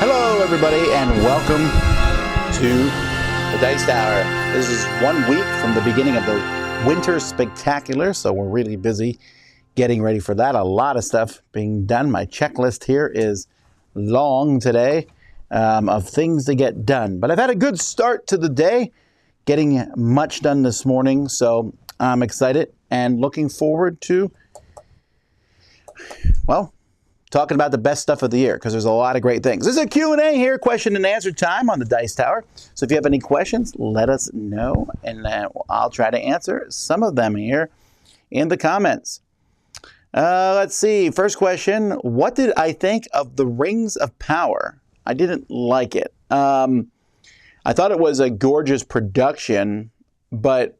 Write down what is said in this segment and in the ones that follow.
Hello, everybody, and welcome to the Dice Tower. This is 1 week from the beginning of the Winter Spectacular, so we're really busy getting ready for that. A lot of stuff being done. My checklist here is long today of things to get done. But I've had a good start to the day, getting much done this morning, so I'm excited and looking forward to, well, talking about the best stuff of the year, because there's a lot of great things. This is a Q&A here, question and answer time on the Dice Tower. So if you have any questions, let us know, and I'll try to answer some of them here in the comments. Let's see. First question, what did I think of the Rings of Power? I didn't like it. I thought it was a gorgeous production, but,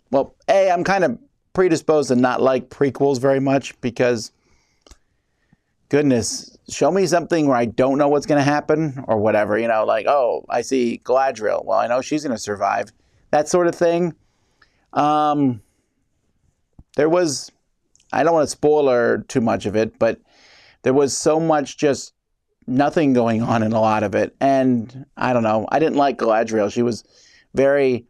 well, I'm kind of predisposed to not like prequels very much because, goodness, show me something where I don't know what's going to happen or whatever, you know, like, oh, I see Galadriel. Well, I know she's going to survive. That sort of thing. There was, I don't want to spoiler too much of it, but there was so much just nothing going on in a lot of it. And I don't know. I didn't like Galadriel. She was very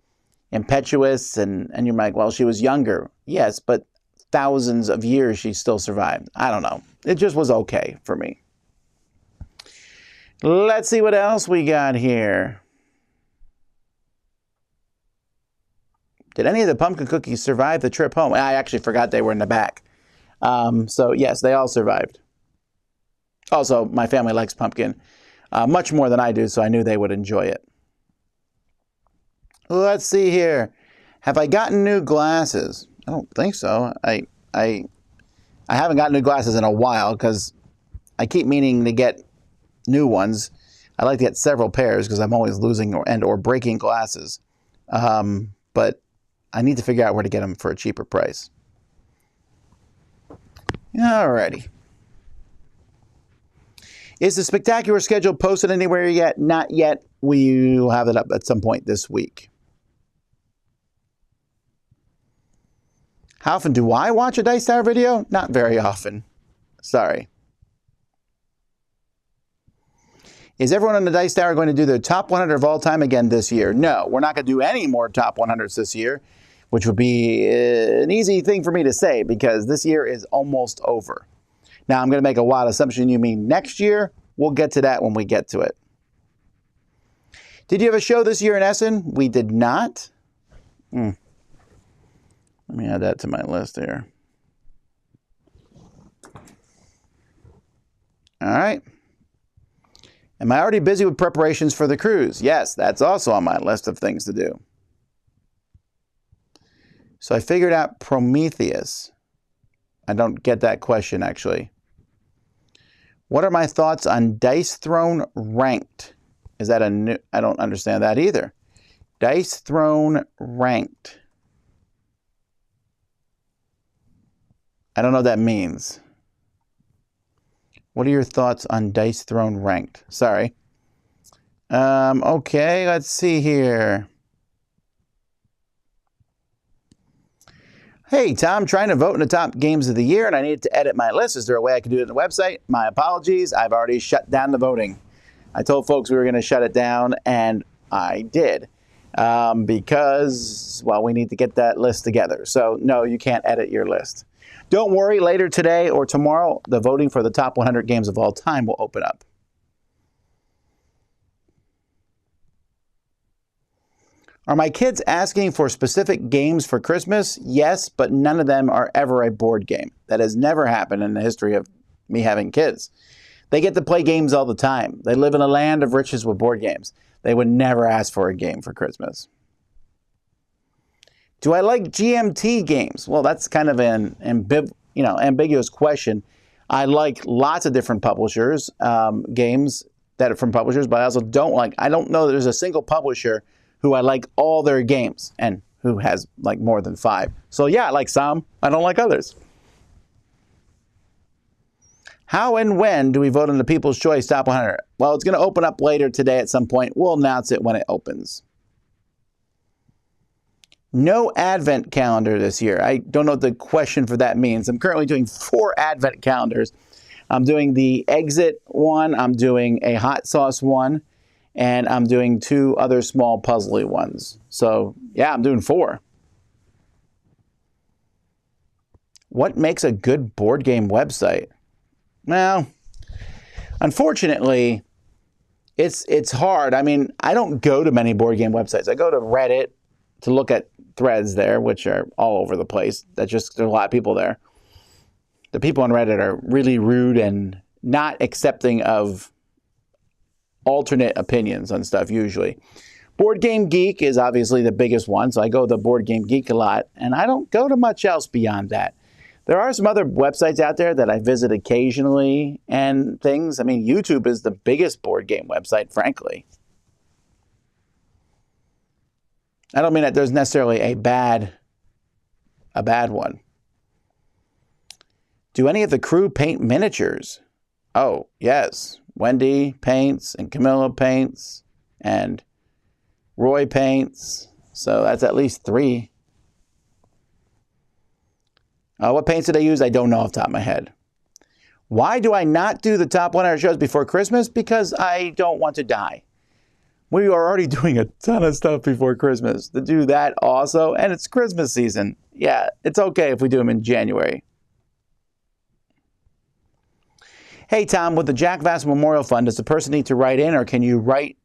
impetuous and you're like, well, she was younger. Yes, but thousands of years she still survived. I don't know. It just was okay for me. Let's see what else we got here. Did any of the pumpkin cookies survive the trip home? I actually forgot they were in the back. So yes, they all survived. Also, my family likes pumpkin much more than I do, so I knew they would enjoy it. Let's see here. Have I gotten new glasses? I don't think so. I haven't gotten new glasses in a while because I keep meaning to get new ones. I like to get several pairs because I'm always losing or breaking glasses. But I need to figure out where to get them for a cheaper price. Alrighty. Is the spectacular schedule posted anywhere yet? Not yet. We will have it up at some point this week. How often do I watch a Dice Tower video? Not very often. Sorry. Is everyone on the Dice Tower going to do their top 100 of all time again this year? No, we're not going to do any more top 100s this year, which would be an easy thing for me to say because this year is almost over. Now, I'm going to make a wild assumption you mean next year. We'll get to that when we get to it. Did you have a show this year in Essen? We did not. Let me add that to my list here. All right. Am I already busy with preparations for the cruise? Yes, that's also on my list of things to do. So I figured out Prometheus. I don't get that question, actually. What are my thoughts on Dice Throne Ranked? Is that a new... I don't understand that either. Dice Throne Ranked. I don't know what that means. What are your thoughts on Dice Throne Ranked? Sorry. Okay, let's see here. Hey, Tom, trying to vote in the top games of the year, and I need to edit my list. Is there a way I can do it on the website? My apologies. I've already shut down the voting. I told folks we were going to shut it down, and I did. Because, well, we need to get that list together. So, no, you can't edit your list. Don't worry, later today or tomorrow, the voting for the top 100 games of all time will open up. Are my kids asking for specific games for Christmas? Yes, but none of them are ever a board game. That has never happened in the history of me having kids. They get to play games all the time. They live in a land of riches with board games. They would never ask for a game for Christmas. Do I like GMT games? Well, that's kind of an ambiguous question. I like lots of different publishers, games that are from publishers, but I also I don't know that there's a single publisher who I like all their games and who has like more than 5. So yeah, I like some, I don't like others. How and when do we vote on the People's Choice Top 100? Well, it's going to open up later today at some point. We'll announce it when it opens. No advent calendar this year. I don't know what the question for that means. I'm currently doing 4 advent calendars. I'm doing the exit one, I'm doing a hot sauce one, and I'm doing 2 other small puzzly ones. So yeah, I'm doing 4. What makes a good board game website? Well, unfortunately, it's hard. I mean, I don't go to many board game websites. I go to Reddit to look at threads there, which are all over the place. There's a lot of people there. The people on Reddit are really rude and not accepting of alternate opinions on stuff usually. Board Game Geek is obviously the biggest one, so I go to Board Game Geek a lot, and I don't go to much else beyond that. There are some other websites out there that I visit occasionally and things. I mean, YouTube is the biggest board game website, frankly. I don't mean that there's necessarily a bad one. Do any of the crew paint miniatures? Oh, yes. Wendy paints, and Camilla paints, and Roy paints. So that's at least 3. What paints did I use? I don't know off the top of my head. Why do I not do the top 100 shows before Christmas? Because I don't want to die. We are already doing a ton of stuff before Christmas. To do that also, and it's Christmas season. Yeah, it's okay if we do them in January. Hey, Tom, with the Jack Vasel Memorial Fund, does the person need to write in, or can you write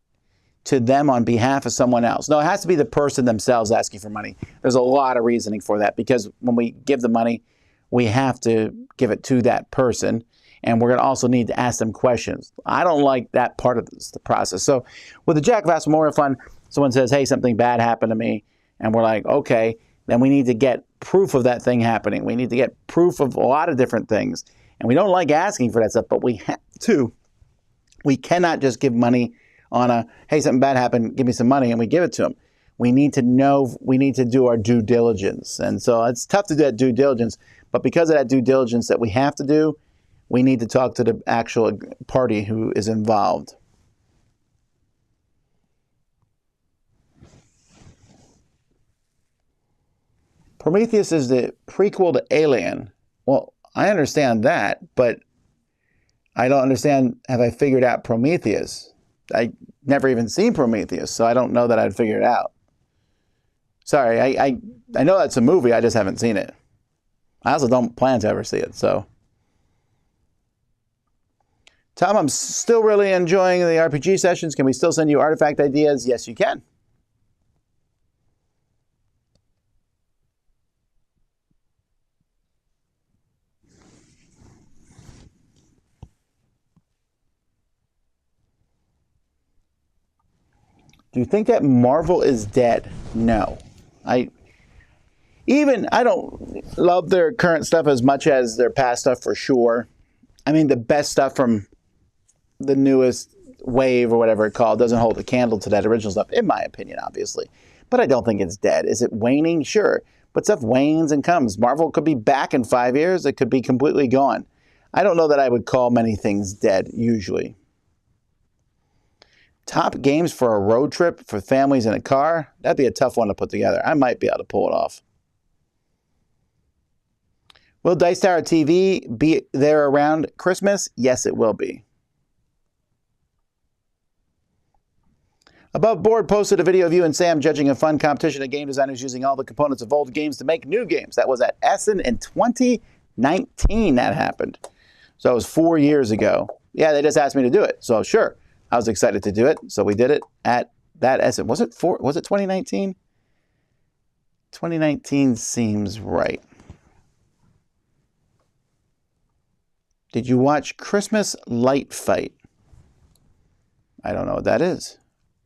to them on behalf of someone else? No, it has to be the person themselves asking for money. There's a lot of reasoning for that, because when we give the money, we have to give it to that person, and we're going to also need to ask them questions. I don't like that part of the process. So with the Jack Vasel Memorial Fund, someone says, hey, something bad happened to me, and we're like, okay, then we need to get proof of that thing happening. We need to get proof of a lot of different things, and we don't like asking for that stuff, but we have to. We cannot just give money on a, hey, something bad happened, give me some money, and we give it to them. We need to know, we need to do our due diligence. And so it's tough to do that due diligence, but because of that due diligence that we have to do, we need to talk to the actual party who is involved. Prometheus is the prequel to Alien. Well, I understand that, but I don't understand, have I figured out Prometheus? I never even seen Prometheus, so I don't know that I'd figure it out. Sorry, I know that's a movie, I just haven't seen it. I also don't plan to ever see it, so. Tom, I'm still really enjoying the RPG sessions. Can we still send you artifact ideas? Yes, you can. Do you think that Marvel is dead? No. I don't love their current stuff as much as their past stuff for sure. I mean, the best stuff from the newest wave or whatever it's called doesn't hold a candle to that original stuff, in my opinion, obviously. But I don't think it's dead. Is it waning? Sure. But stuff wanes and comes. Marvel could be back in 5 years. It could be completely gone. I don't know that I would call many things dead, usually. Top games for a road trip for families in a car? That'd be a tough one to put together. I might be able to pull it off. Will Dice Tower TV be there around Christmas? Yes, it will be. Above Board posted a video of you and Sam judging a fun competition of game designers using all the components of old games to make new games. That was at Essen in 2019 that happened. So it was 4 years ago. Yeah, they just asked me to do it. So sure, I was excited to do it. So we did it at that as it was it 2019? 2019 seems right. Did you watch Christmas Light Fight? I don't know what that is.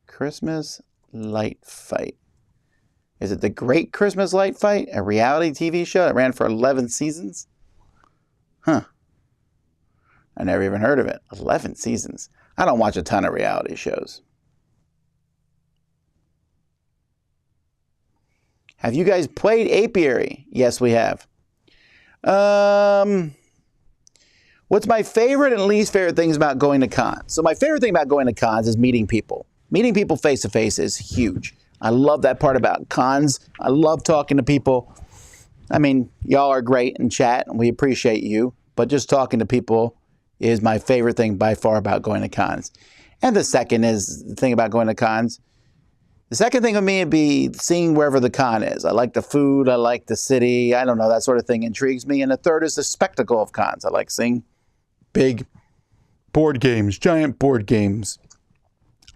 Christmas Light Fight. Is it the Great Christmas Light Fight? A reality TV show that ran for 11 seasons? Huh. I never even heard of it. 11 seasons. I don't watch a ton of reality shows. Have you guys played Apiary? Yes, we have. What's my favorite and least favorite things about going to cons? So my favorite thing about going to cons is meeting people. Meeting people face to face is huge. I love that part about cons. I love talking to people. I mean, y'all are great in chat and we appreciate you, but just talking to people is my favorite thing by far about going to cons. And the second is the thing about going to cons. The second thing with me would be seeing wherever the con is. I like the food. I like the city. I don't know. That sort of thing intrigues me. And the third is the spectacle of cons. I like seeing big board games, giant board games,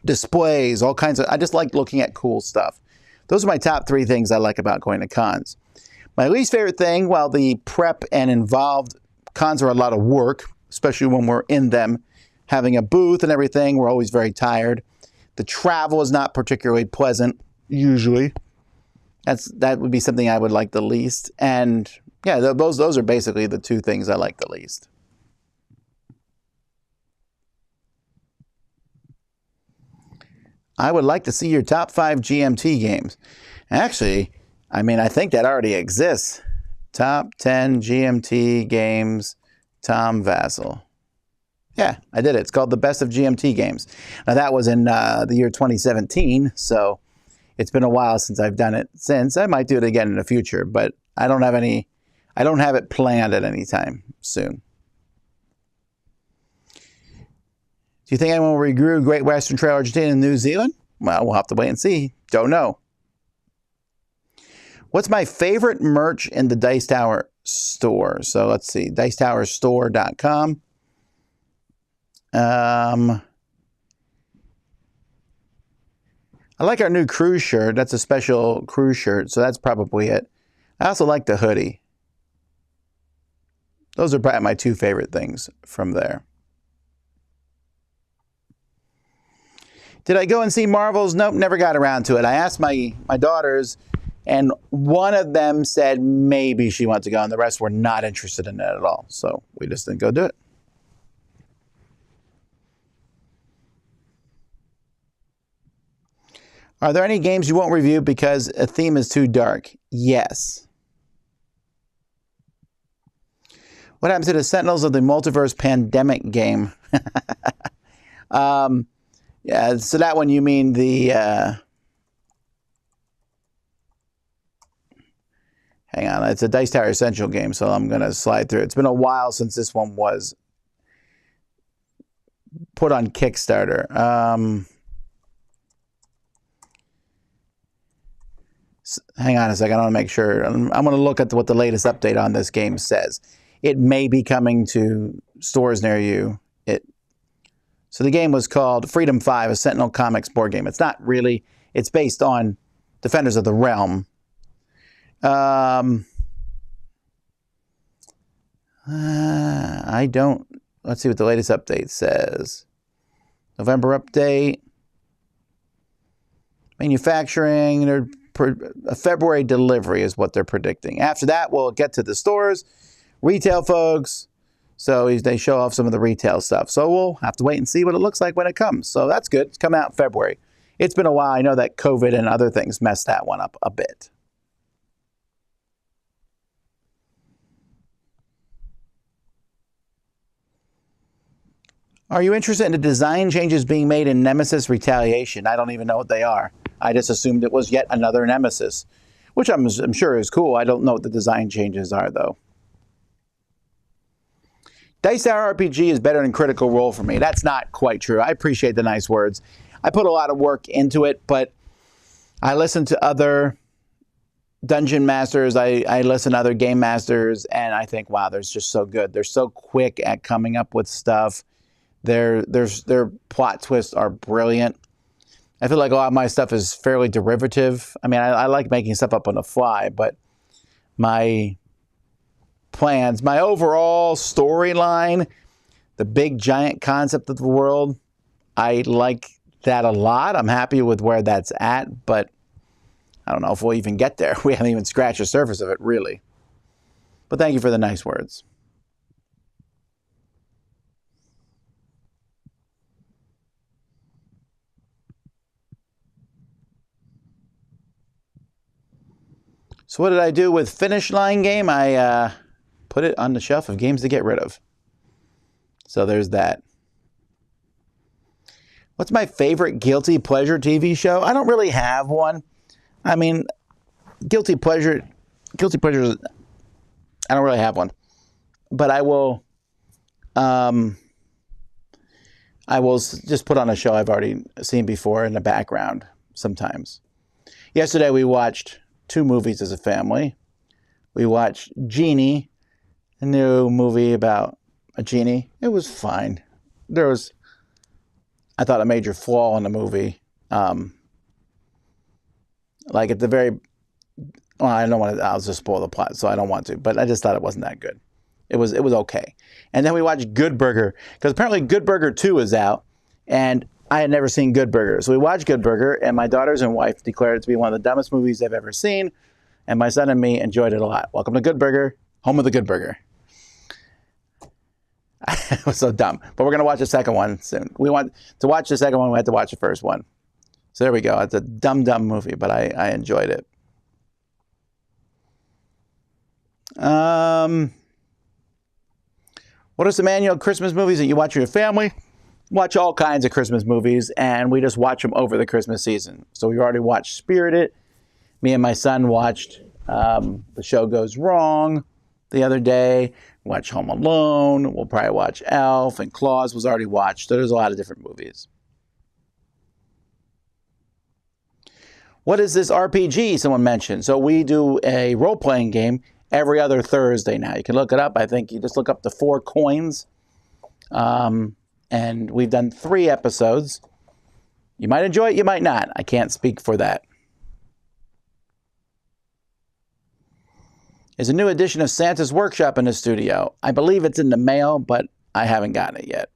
displays, all kinds of, I just like looking at cool stuff. Those are my top three things I like about going to cons. My least favorite thing, while the prep and involved cons are a lot of work, especially when we're in them, having a booth and everything, we're always very tired. The travel is not particularly pleasant, usually. That would be something I would like the least. And yeah, those are basically the two things I like the least. I would like to see your top 5 GMT games. Actually, I mean, I think that already exists. Top 10 GMT games, Tom Vasel. Yeah, I did it. It's called the Best of GMT Games. Now, that was in the year 2017, so it's been a while since I've done it since. I might do it again in the future, but I don't have it planned at any time soon. Do you think anyone will regrew Great Western Trail Argentina and New Zealand? Well, we'll have to wait and see. Don't know. What's my favorite merch in the Dice Tower store? So let's see, dicetowerstore.com. I like our new cruise shirt. That's a special cruise shirt, so that's probably it. I also like the hoodie. Those are probably my two favorite things from there. Did I go and see Marvels? Nope, never got around to it. I asked my daughters, and one of them said maybe she wants to go, and the rest were not interested in it at all. So we just didn't go do it. Are there any games you won't review because a theme is too dark? Yes. What happens to the Sentinels of the Multiverse Pandemic game? Yeah, so that one you mean the... hang on, it's a Dice Tower Essential game, so I'm going to slide through. It's been a while since this one was put on Kickstarter. Hang on a second, I want to make sure. I'm going to look at what the latest update on this game says. It may be coming to stores near you. So the game was called Freedom 5, a Sentinel Comics board game. It's not really. It's based on Defenders of the Realm. I don't. Let's see what the latest update says. November update. Manufacturing. A February delivery is what they're predicting. After that, we'll get to the stores, retail folks. So they show off some of the retail stuff. So we'll have to wait and see what it looks like when it comes. So that's good. It's coming out in February. It's been a while. I know that COVID and other things messed that one up a bit. Are you interested in the design changes being made in Nemesis Retaliation? I don't even know what they are. I just assumed it was yet another Nemesis, which I'm sure is cool. I don't know what the design changes are, though. Dice Tower RPG is better than Critical Role for me. That's not quite true. I appreciate the nice words. I put a lot of work into it, but I listen to other dungeon masters. I listen to other game masters, and I think, wow, they're just so good. They're so quick at coming up with stuff. Their plot twists are brilliant. I feel like a lot of my stuff is fairly derivative. I mean, I like making stuff up on the fly, but my plans, my overall storyline, the big giant concept of the world, I like that a lot. I'm happy with where that's at, but I don't know if we'll even get there. We haven't even scratched the surface of it, really. But thank you for the nice words. So what did I do with Finish Line Game? I put it on the shelf of games to get rid of. So there's that. What's my favorite guilty pleasure TV show? I don't really have one. I mean, guilty pleasures, I don't really have one. But I will just put on a show I've already seen before in the background sometimes. Yesterday we watched 2 movies as a family. We watched Genie, a new movie about a genie. It was fine. There was, I thought, a major flaw in the movie. Like at the very, well, I don't want to, I'll just spoil the plot, so I don't want to, but I just thought it wasn't that good. It was okay. And then we watched Good Burger, because apparently Good Burger 2 is out, and I had never seen Good Burger. So we watched Good Burger, and my daughters and wife declared it to be one of the dumbest movies they've ever seen, and my son and me enjoyed it a lot. Welcome to Good Burger, home of the Good Burger. It was so dumb. But we're going to watch the second one soon. We want to watch the second one. We had to watch the first one. So there we go. It's a dumb movie, but I enjoyed it. What are some annual Christmas movies that you watch with your family? Watch all kinds of Christmas movies, and we just watch them over the Christmas season. So we already watched Spirited. Me and my son watched The Show Goes Wrong the other day. Watch Home Alone. We'll probably watch Elf, and Claus was already watched. So there's a lot of different movies. What is this RPG someone mentioned? So we do a role-playing game every other Thursday now. You can look it up. I think you just look up the 4 Coins. And we've done 3 episodes. You might enjoy it, you might not. I can't speak for that. There's a new edition of Santa's Workshop in the studio. I believe it's in the mail, but I haven't gotten it yet.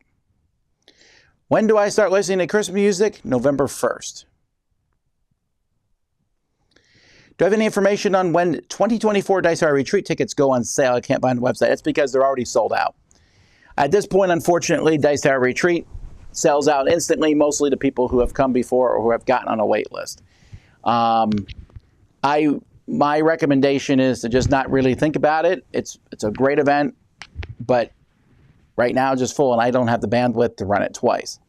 When do I start listening to Christmas music? November 1st. Do I have any information on when 2024 Dice Tower Retreat tickets go on sale? I can't find the website. It's because they're already sold out. At this point, unfortunately, Dice Tower Retreat sells out instantly, mostly to people who have come before or who have gotten on a wait list. My recommendation is to just not really think about it. It's a great event, but right now it's just full, and I don't have the bandwidth to run it twice.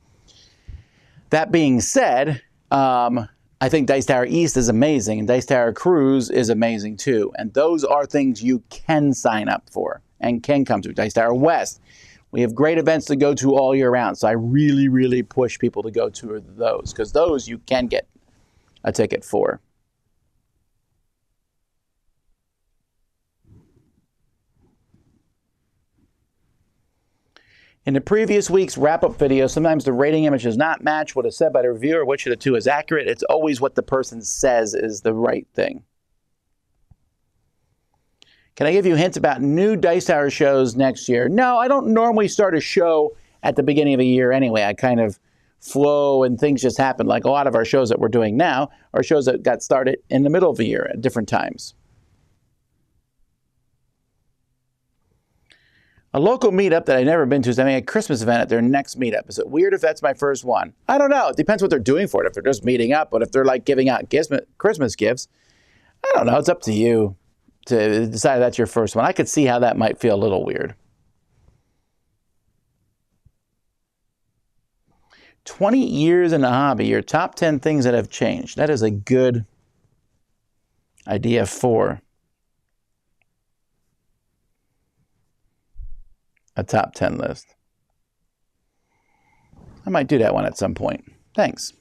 That being said, I think Dice Tower East is amazing, and Dice Tower Cruise is amazing too. And those are things you can sign up for and can come to. Dice Tower West. We have great events to go to all year round, so I really, really push people to go to those, because those you can get a ticket for. In the previous week's wrap-up video, sometimes the rating image does not match what is said by the reviewer. Which of the two is accurate? It's always what the person says is the right thing. Can I give you hints about new Dice Tower shows next year? No, I don't normally start a show at the beginning of a year anyway. I kind of flow and things just happen. Like a lot of our shows that we're doing now are shows that got started in the middle of the year at different times. A local meetup that I've never been to is having a Christmas event at their next meetup. Is it weird if that's my first one? I don't know. It depends what they're doing for it. If they're just meeting up, but if they're like giving out Christmas gifts, I don't know. It's up to you to decide that's your first one. I could see how that might feel a little weird. 20 years in the hobby, your top 10 things that have changed. That is a good idea for a top 10 list. I might do that one at some point. Thanks.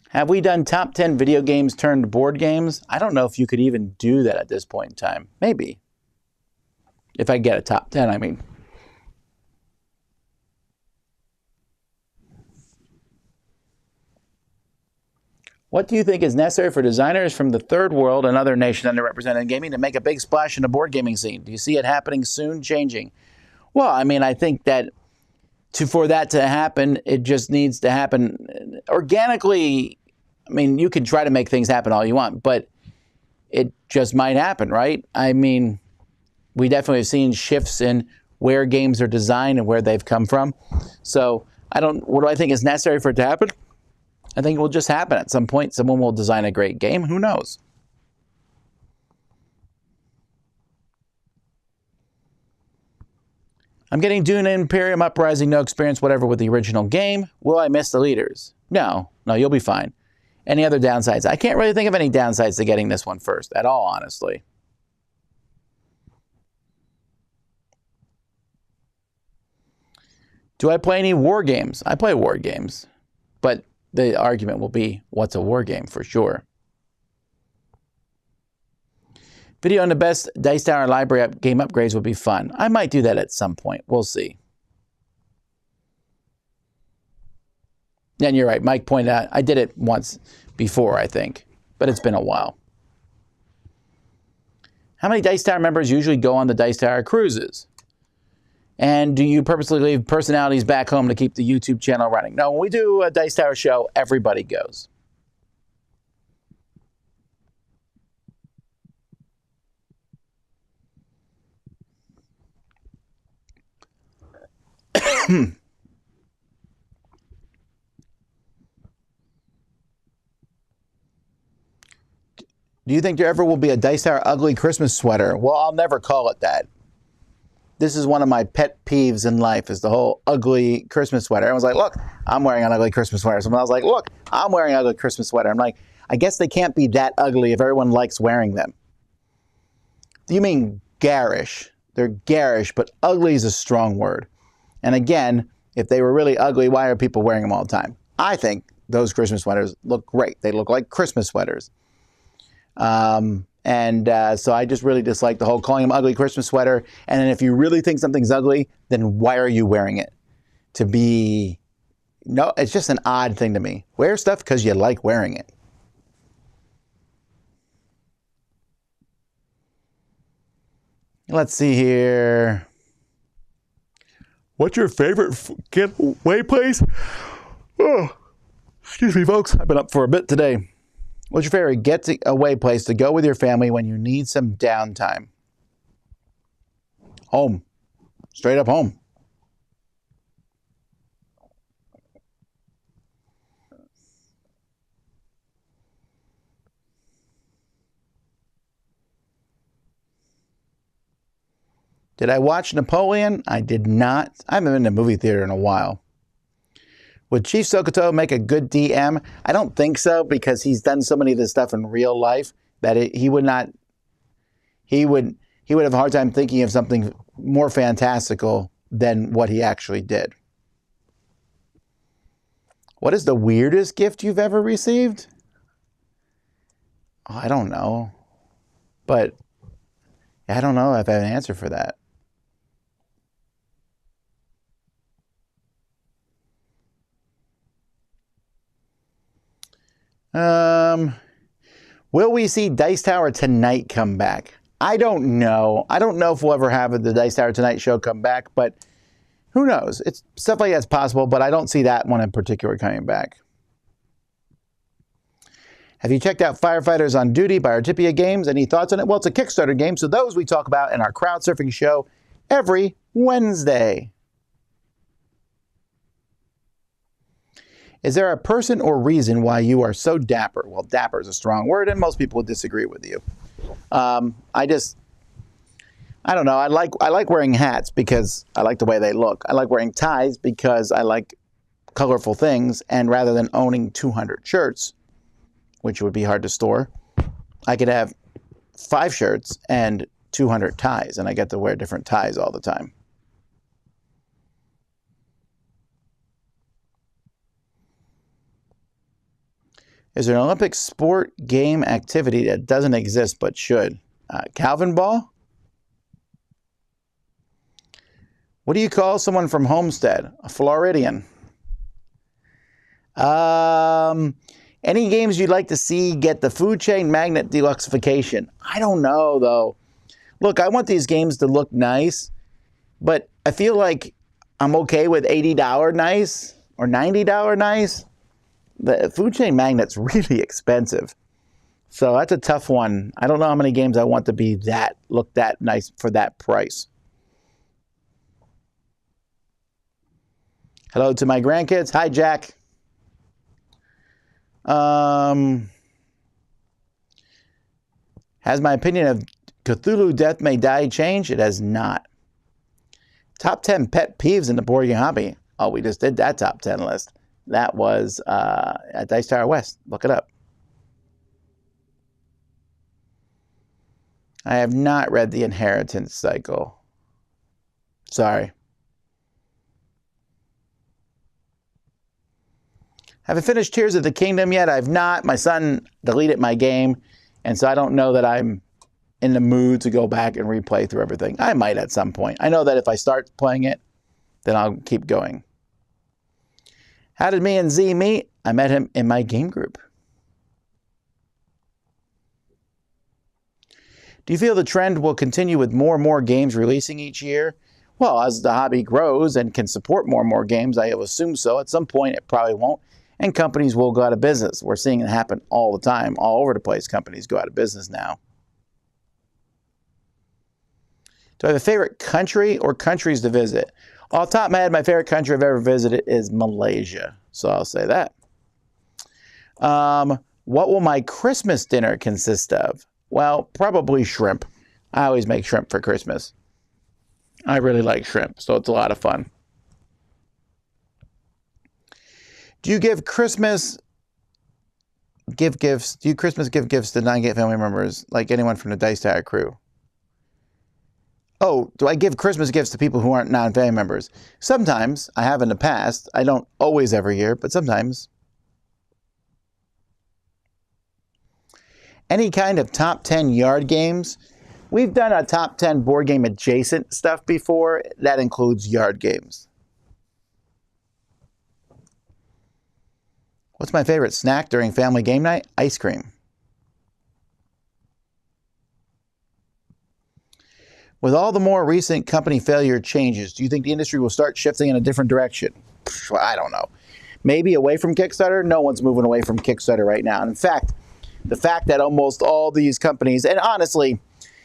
Have we done top 10 video games turned board games? I don't know if you could even do that at this point in time. Maybe. If I get a top 10, I mean. What do you think is necessary for designers from the third world and other nations underrepresented in gaming to make a big splash in the board gaming scene? Do you see it happening soon, changing? Well, I mean, I think that for that to happen, it just needs to happen organically. I mean, you can try to make things happen all you want, but it just might happen, right? I mean, we definitely have seen shifts in where games are designed and where they've come from. So what do I think is necessary for it to happen? I think it will just happen at some point. Someone will design a great game. Who knows? I'm getting Dune Imperium Uprising, no experience whatever with the original game. Will I miss the leaders? No, you'll be fine. Any other downsides? I can't really think of any downsides to getting this one first at all, honestly. Do I play any war games? I play war games, but the argument will be, what's a war game for sure? Video on the best Dice Tower library game upgrades would be fun. I might do that at some point. We'll see. And you're right. Mike pointed out, I did it once before, I think, but it's been a while. How many Dice Tower members usually go on the Dice Tower cruises? And do you purposely leave personalities back home to keep the YouTube channel running? No, when we do a Dice Tower show, everybody goes. Do you think there ever will be a Dice Tower ugly Christmas sweater? Well, I'll never call it that. This is one of my pet peeves in life, is the whole ugly Christmas sweater. Everyone's like, look, I'm wearing an ugly Christmas sweater. Someone else was like, look, I'm wearing an ugly Christmas sweater. I'm like, I guess they can't be that ugly if everyone likes wearing them. You mean garish. They're garish, but ugly is a strong word. And again, if they were really ugly, why are people wearing them all the time? I think those Christmas sweaters look great. They look like Christmas sweaters. So I just really dislike the whole calling them ugly Christmas sweater. And then if you really think something's ugly, then why are you wearing it? No, it's just an odd thing to me. Wear stuff because you like wearing it. Let's see here. What's your favorite getaway place? Oh, excuse me, folks. I've been up for a bit today. What's your favorite getaway place to go with your family when you need some downtime? Home. Straight up home. Did I watch Napoleon? I did not. I haven't been to a movie theater in a while. Would Chief Sokoto make a good DM? I don't think so, because he's done so many of this stuff in real life that he would not. He would have a hard time thinking of something more fantastical than what he actually did. What is the weirdest gift you've ever received? Oh, I don't know. But I don't know if I have an answer for that. Will we see Dice Tower Tonight come back? I don't know. I don't know if we'll ever have the Dice Tower Tonight show come back, but who knows? It's stuff like that's possible, but I don't see that one in particular coming back. Have you checked out Firefighters on Duty by Artipia Games? Any thoughts on it? Well, it's a Kickstarter game, so those we talk about in our crowd surfing show every Wednesday. Is there a person or reason why you are so dapper? Well, dapper is a strong word, and most people would disagree with you. I don't know. I like wearing hats because I like the way they look. I like wearing ties because I like colorful things, and rather than owning 200 shirts, which would be hard to store, I could have 5 shirts and 200 ties, and I get to wear different ties all the time. Is there an Olympic sport game activity that doesn't exist but should? Calvin ball? What do you call someone from Homestead? A Floridian. Any games you'd like to see get the Food Chain Magnet Deluxeification? I don't know, though. Look, I want these games to look nice, but I feel like I'm okay with $80 nice or $90 nice. The Food Chain Magnet's really expensive. So that's a tough one. I don't know how many games I want to be look that nice for that price. Hello to my grandkids. Hi, Jack. Has my opinion of Cthulhu Death May Die changed? It has not. Top 10 pet peeves in the board game hobby. Oh, we just did that top 10 list. That was at Dice Tower West. Look it up. I have not read The Inheritance Cycle. Sorry. Haven't finished Tears of the Kingdom yet. I've not. My son deleted my game, and so I don't know that I'm in the mood to go back and replay through everything. I might at some point. I know that if I start playing it, then I'll keep going. How did me and Z meet? I met him in my game group. Do you feel the trend will continue with more and more games releasing each year? Well, as the hobby grows and can support more and more games, I assume so. At some point, it probably won't, and companies will go out of business. We're seeing it happen all the time. All over the place, companies go out of business now. Do I have a favorite country or countries to visit? Off the top of my head, my favorite country I've ever visited is Malaysia. So I'll say that. What will my Christmas dinner consist of? Well, probably shrimp. I always make shrimp for Christmas. I really like shrimp, so it's a lot of fun. Do you give Christmas gifts? Do you Christmas give gifts to non-game family members, like anyone from the Dice Tower crew? Oh, do I give Christmas gifts to people who aren't non-family members? Sometimes. I have in the past. I don't always every year, but sometimes. Any kind of top 10 yard games? We've done a top 10 board game adjacent stuff before. That includes yard games. What's my favorite snack during family game night? Ice cream. With all the more recent company failure changes, do you think the industry will start shifting in a different direction? I don't know. Maybe away from Kickstarter? No one's moving away from Kickstarter right now. And in fact, the fact that almost all these companies, and honestly,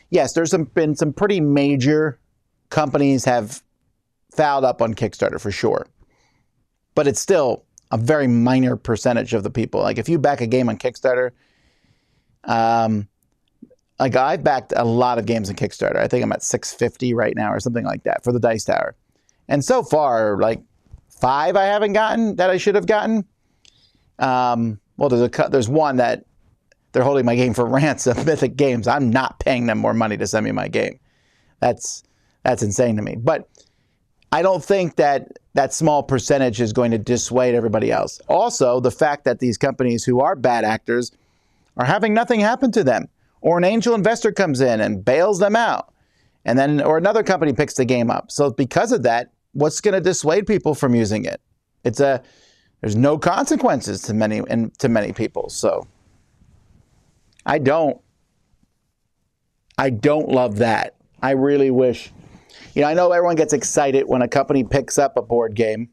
yes, there's been some pretty major companies have fouled up on Kickstarter for sure. But it's still a very minor percentage of the people. Like if you back a game on Kickstarter, like I've backed a lot of games on Kickstarter. I think I'm at 650 right now or something like that for the Dice Tower. And so far, like 5 I haven't gotten that I should have gotten. Well, there's one that they're holding my game for ransom, Mythic Games. I'm not paying them more money to send me my game. That's insane to me. But I don't think that that small percentage is going to dissuade everybody else. Also, the fact that these companies who are bad actors are having nothing happen to them. Or an angel investor comes in and bails them out. And then, or another company picks the game up. So because of that, what's going to dissuade people from using it? There's no consequences to many people. So I don't love that. I really wish, I know everyone gets excited when a company picks up a board game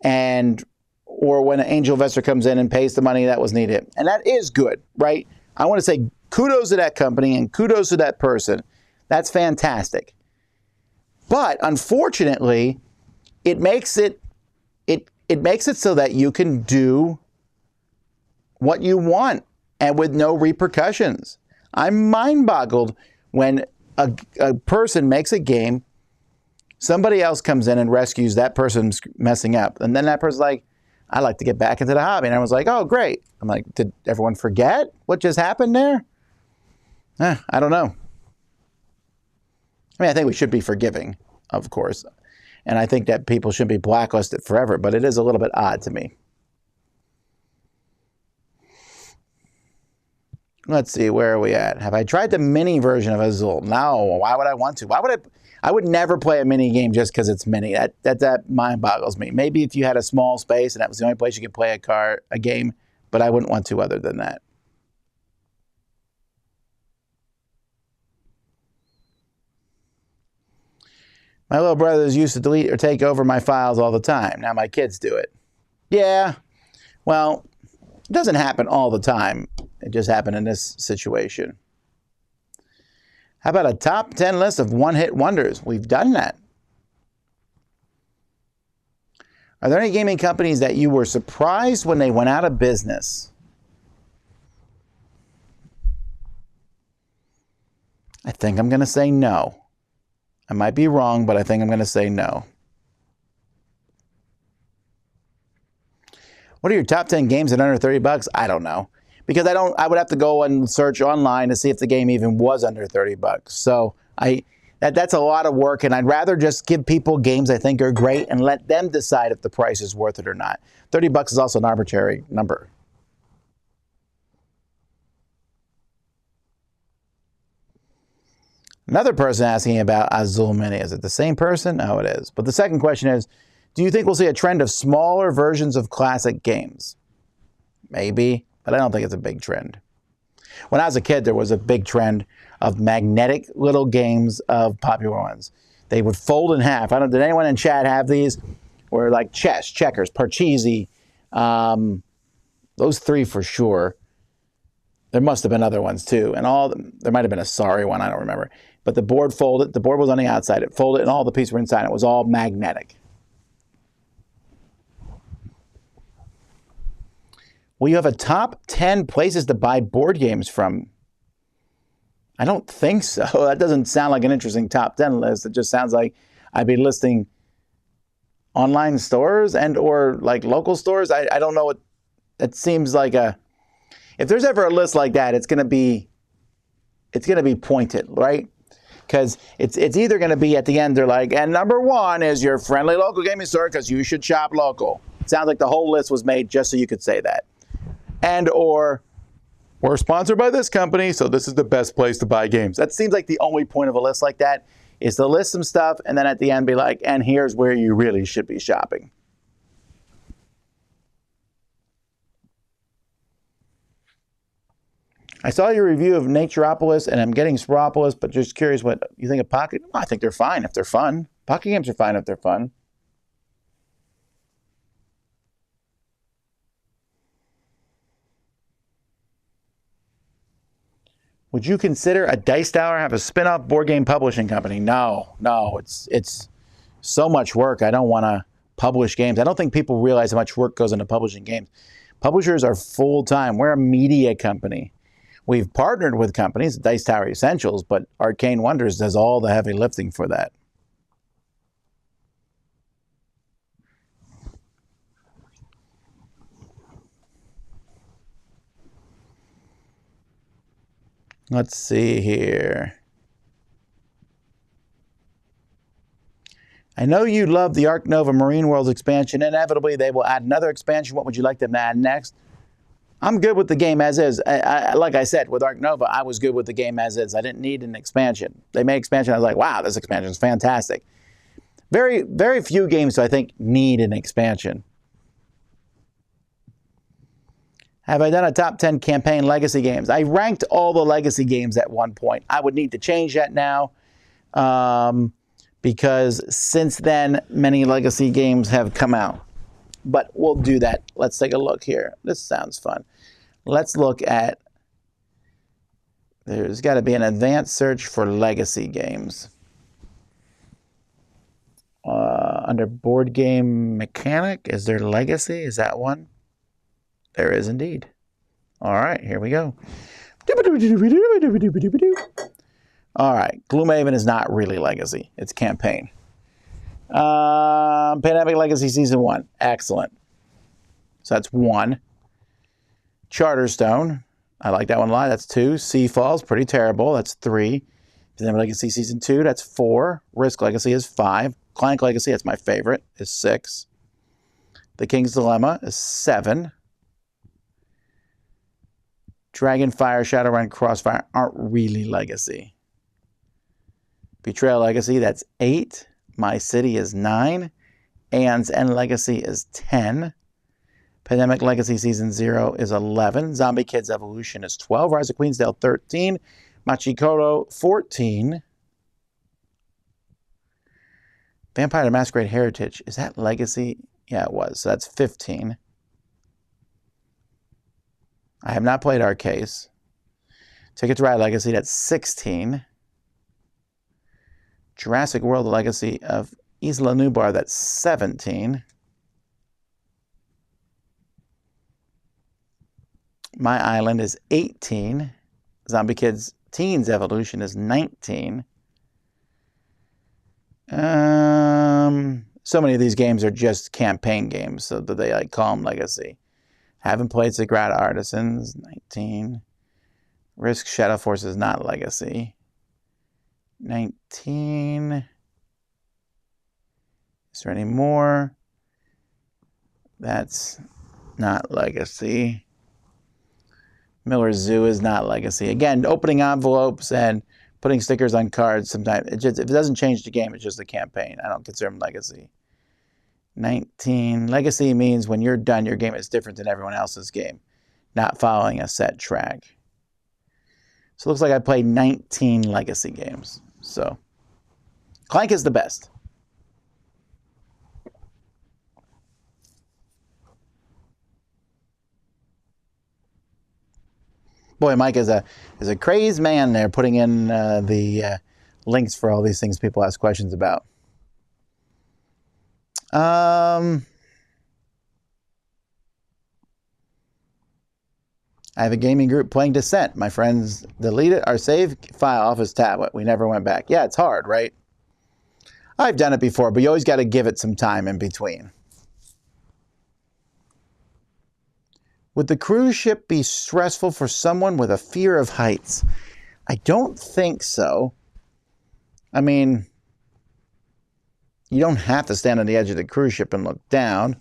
or when an angel investor comes in and pays the money that was needed. And that is good, right? I want to say kudos to that company and kudos to that person. That's fantastic. But unfortunately, it makes it so that you can do what you want and with no repercussions. I'm mind-boggled when a person makes a game, somebody else comes in and rescues that person's messing up, and then that person's like, I'd like to get back into the hobby. And everyone's like, oh, great. I'm like, did everyone forget what just happened there? I don't know. I mean, I think we should be forgiving, of course. And I think that people shouldn't be blacklisted forever, but it is a little bit odd to me. Let's see, where are we at? Have I tried the mini version of Azul? No. Why would I want to? I would never play a mini game just because it's mini. That mind boggles me. Maybe if you had a small space and that was the only place you could play a game, but I wouldn't want to other than that. My little brothers used to delete or take over my files all the time. Now my kids do it. Yeah, well, it doesn't happen all the time. It just happened in this situation. How about a top 10 list of one-hit wonders? We've done that. Are there any gaming companies that you were surprised when they went out of business? I think I'm going to say no. I might be wrong, but I think I'm going to say no. What are your top 10 games at under 30 bucks? I don't know. Because I would have to go and search online to see if the game even was under 30 bucks. So that's a lot of work, and I'd rather just give people games I think are great and let them decide if the price is worth it or not. 30 bucks is also an arbitrary number. Another person asking about Azul Mini. Is it the same person? No, it is. But the second question is, do you think we'll see a trend of smaller versions of classic games? Maybe, but I don't think it's a big trend. When I was a kid, there was a big trend of magnetic little games of popular ones. They would fold in half. Did anyone in chat have these? Or like chess, checkers, Parcheesi, those three for sure. There must have been other ones too. And there might have been a sorry one, I don't remember. But the board folded, the board was on the outside, it folded and all the pieces were inside. It was all magnetic. Will you have a top 10 places to buy board games from? I don't think so. That doesn't sound like an interesting top 10 list. It just sounds like I'd be listing online stores and or like local stores. I don't know what, it seems like if there's ever a list like that, it's going to be pointed, right? Because it's either going to be at the end, they're like, and number 1 is your friendly local gaming store because you should shop local. It sounds like the whole list was made just so you could say that. And or, we're sponsored by this company, so this is the best place to buy games. That seems like the only point of a list like that is to list some stuff and then at the end be like, and here's where you really should be shopping. I saw your review of Naturopolis, and I'm getting Sporopolis, but just curious what you think of Pocket. Well, I think they're fine if they're fun. Pocket games are fine if they're fun. Would you consider a Dice Tower have a spin-off board game publishing company? No, it's so much work. I don't want to publish games. I don't think people realize how much work goes into publishing games. Publishers are full-time. We're a media company. We've partnered with companies, Dice Tower Essentials, but Arcane Wonders does all the heavy lifting for that. Let's see here. I know you love the Ark Nova Marine Worlds expansion. Inevitably, they will add another expansion. What would you like them to add next? I'm good with the game as is. Like I said, with Ark Nova, I was good with the game as is. I didn't need an expansion. They made expansion. I was like, wow, this expansion is fantastic. Very, very few games, I think, need an expansion. Have I done a top 10 campaign legacy games? I ranked all the legacy games at one point. I would need to change that now because since then, many legacy games have come out. But we'll do that. Let's take a look here. This sounds fun. Let's look at, there's got to be an advanced search for legacy games. Under board game mechanic, is there legacy? Is that one? There is indeed. All right, here we go. All right, Gloomhaven is not really legacy. It's campaign. Pandemic Legacy Season 1. Excellent. So that's 1. Charterstone. I like that one a lot. That's 2. Sea Falls. Pretty terrible. That's 3. Pandemic Legacy Season 2. That's 4. Risk Legacy is 5. Clank Legacy, that's my favorite, is 6. The King's Dilemma is 7. Dragonfire, Shadowrun, Crossfire aren't really legacy. Betrayal Legacy, that's 8. My City is 9. Aeon's End Legacy is 10. Pandemic Legacy Season 0 is 11. Zombie Kids Evolution is 12. Rise of Queensdale, 13. Machikoro, 14. Vampire the Masquerade Heritage. Is that Legacy? Yeah, it was. So that's 15. I have not played Arcase. Ticket to Ride Legacy, that's 16. Jurassic World Legacy of Isla Nublar, that's 17. My Island is 18. Zombie Kids Teens Evolution is 19. So many of these games are just campaign games, so that they like call them Legacy. Haven't played Sagrada Artisans, 19. Risk Shadow Force is not Legacy. 19. Is there any more? That's not Legacy. Miller's Zoo is not Legacy. Again, opening envelopes and putting stickers on cards, sometimes if it doesn't change the game, it's just a campaign. I don't consider them Legacy. 19. Legacy means when you're done, your game is different than everyone else's game, not following a set track. So it looks like I played 19 Legacy games. So Clank is the best. Boy, Mike is a crazed man there, putting in the links for all these things people ask questions about. I have a gaming group playing Descent. My friends deleted our save file off his tablet. We never went back. Yeah, it's hard, right? I've done it before, but you always got to give it some time in between. Would the cruise ship be stressful for someone with a fear of heights? I don't think so. I mean, you don't have to stand on the edge of the cruise ship and look down.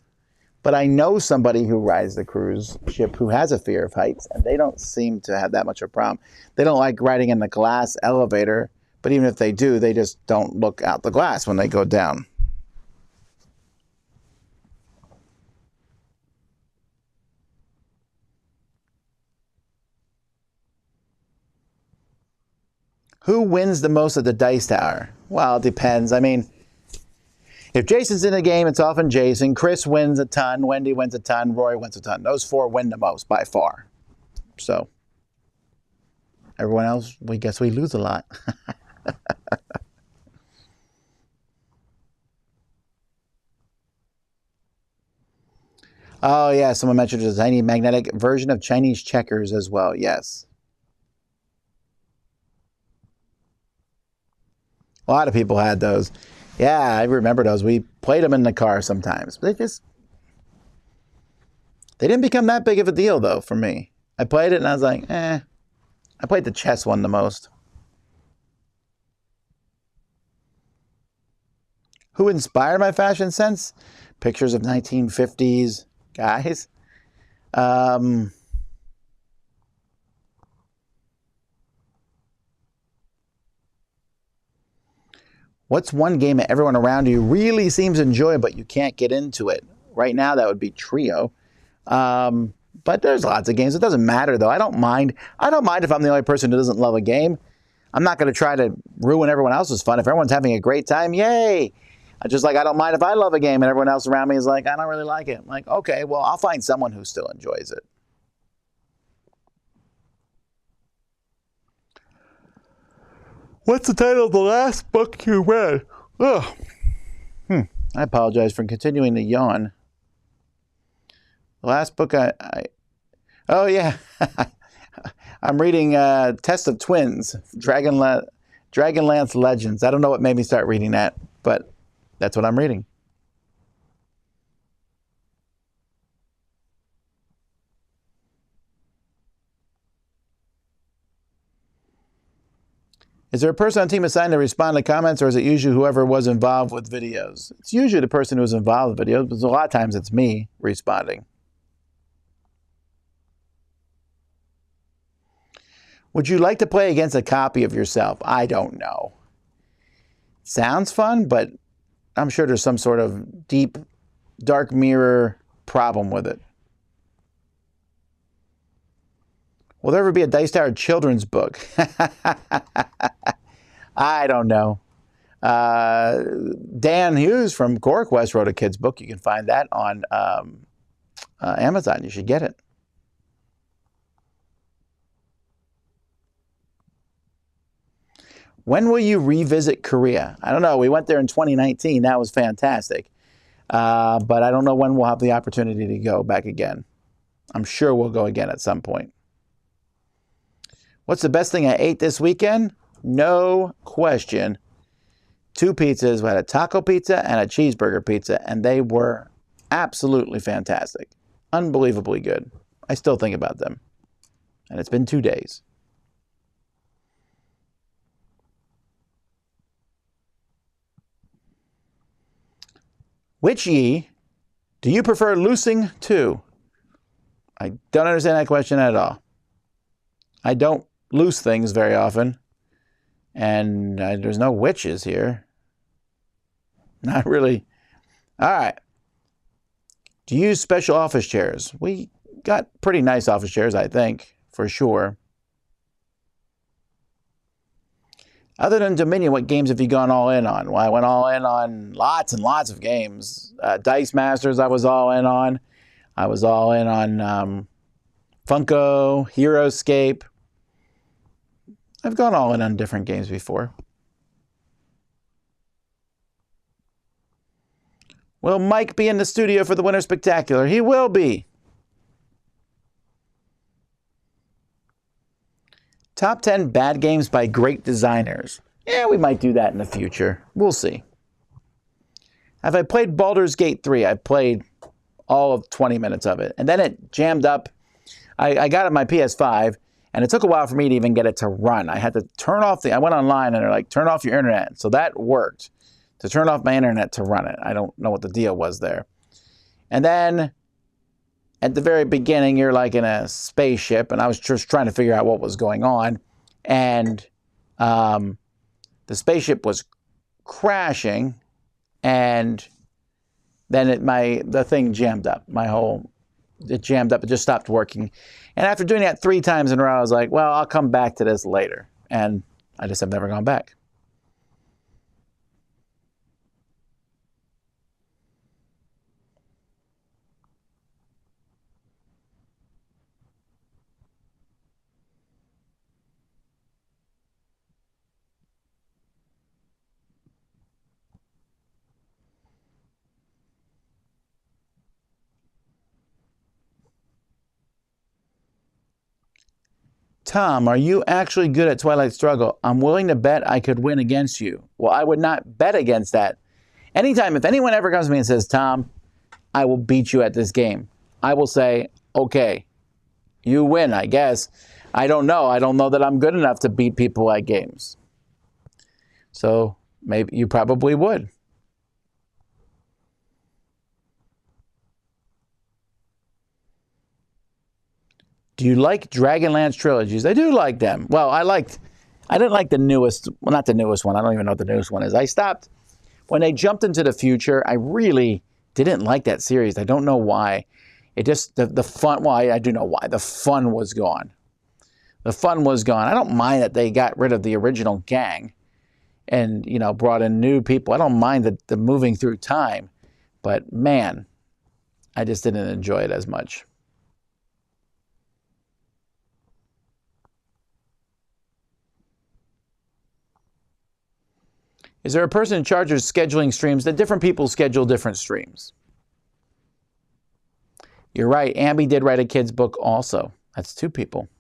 But I know somebody who rides the cruise ship who has a fear of heights, and they don't seem to have that much of a problem. They don't like riding in the glass elevator, but even if they do, they just don't look out the glass when they go down. Who wins the most at the Dice Tower? Well, it depends. I mean, if Jason's in the game, it's often Jason. Chris wins a ton. Wendy wins a ton. Roy wins a ton. Those four win the most by far. So, everyone else, we guess we lose a lot. Oh, yeah. Someone mentioned a tiny magnetic version of Chinese checkers as well. Yes. A lot of people had those. Yeah, I remember those. We played them in the car sometimes. But they didn't become that big of a deal, though, for me. I played it, and I was like, eh. I played the chess one the most. Who inspired my fashion sense? Pictures of 1950s guys. What's one game that everyone around you really seems to enjoy, but you can't get into it? Right now, that would be Trio. But there's lots of games. It doesn't matter, though. I don't mind. I don't mind if I'm the only person who doesn't love a game. I'm not going to try to ruin everyone else's fun. If everyone's having a great time, yay. I don't mind if I love a game and everyone else around me is like, I don't really like it. I'm like, okay, well, I'll find someone who still enjoys it. What's the title of the last book you read? Ugh. I apologize for continuing to yawn. The last book oh yeah. I'm reading Test of Twins, Dragonlance Legends. I don't know what made me start reading that, but that's what I'm reading. Is there a person on team assigned to respond to comments, or is it usually whoever was involved with videos? It's usually the person who's involved with videos, but a lot of times it's me responding. Would you like to play against a copy of yourself? I don't know. Sounds fun, but I'm sure there's some sort of deep, dark mirror problem with it. Will there ever be a Dice Tower children's book? I don't know. Dan Hughes from CoreQuest wrote a kid's book. You can find that on Amazon. You should get it. When will you revisit Korea? I don't know. We went there in 2019. That was fantastic. But I don't know when we'll have the opportunity to go back again. I'm sure we'll go again at some point. What's the best thing I ate this weekend? No question. 2 pizzas. We had a taco pizza and a cheeseburger pizza, and they were absolutely fantastic. Unbelievably good. I still think about them. And it's been 2 days. Which ye do you prefer loosing to? I don't understand that question at all. I don't loose things very often. And there's no witches here. Not really. All right. Do you use special office chairs? We got pretty nice office chairs, I think, for sure. Other than Dominion, what games have you gone all in on? Well, I went all in on lots and lots of games. Dice Masters, I was all in on. I was all in on Funko, HeroScape. I've gone all in on different games before. Will Mike be in the studio for the Winter Spectacular? He will be. Top 10 bad games by great designers. Yeah, we might do that in the future. We'll see. Have I played Baldur's Gate 3? I played all of 20 minutes of it. And then it jammed up. I got it on my PS5, and it took a while for me to even get it to run. I had to turn off I went online, and they're like, turn off your internet. So that worked, to turn off my internet to run it. I don't know what the deal was there. And then at the very beginning, you're like in a spaceship, and I was just trying to figure out what was going on. And the spaceship was crashing, and then the thing jammed up. It jammed up. It just stopped working. And after doing that 3 times in a row, I was like, well, I'll come back to this later. And I just have never gone back. Tom, are you actually good at Twilight Struggle? I'm willing to bet I could win against you. Well, I would not bet against that. Anytime, if anyone ever comes to me and says, Tom, I will beat you at this game, I will say, okay, you win, I guess. I don't know. I don't know that I'm good enough to beat people at games. So maybe you probably would. Do you like Dragonlance trilogies? I do like them. Well, I didn't like the newest, well, not the newest one. I don't even know what the newest one is. I stopped when they jumped into the future. I really didn't like that series. I don't know why. It just, the fun, well, I do know why. The fun was gone. The fun was gone. I don't mind that they got rid of the original gang and, brought in new people. I don't mind the moving through time. But, man, I just didn't enjoy it as much. Is there a person in charge of scheduling streams? That different people schedule different streams. You're right. Ambi did write a kid's book also. That's 2 people.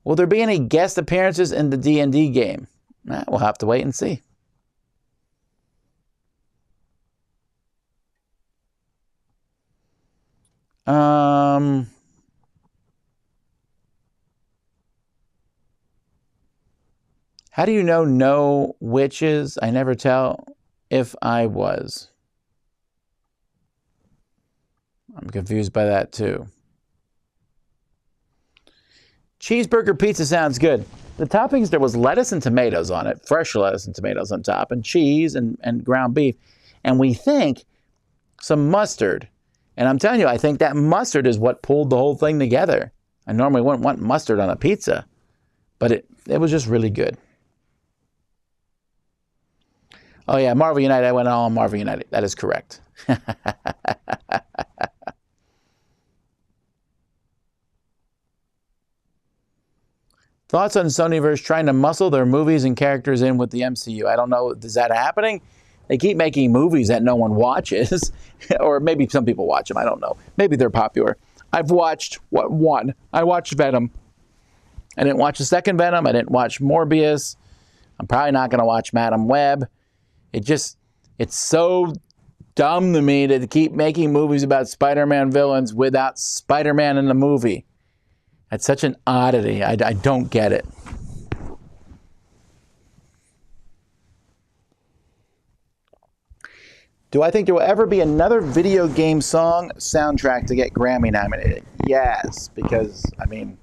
Will there be any guest appearances in the D&D game? We'll have to wait and see. How do you know no witches? I never tell if I was. I'm confused by that too. Cheeseburger pizza sounds good. The toppings, there was lettuce and tomatoes on it, fresh lettuce and tomatoes on top, and cheese and ground beef. And we think some mustard. And I'm telling you, I think that mustard is what pulled the whole thing together. I normally wouldn't want mustard on a pizza, but it was just really good. Oh yeah, Marvel United. I went all on Marvel United. That is correct. Thoughts on Sonyverse trying to muscle their movies and characters in with the MCU? I don't know. Is that happening? They keep making movies that no one watches. Or maybe some people watch them. I don't know. Maybe they're popular. I've watched, one? I watched Venom. I didn't watch the second Venom. I didn't watch Morbius. I'm probably not going to watch Madam Web. It's so dumb to me to keep making movies about Spider-Man villains without Spider-Man in the movie. That's such an oddity. I don't get it. Do I think there will ever be another video game song soundtrack to get Grammy nominated? Yes, because, I mean,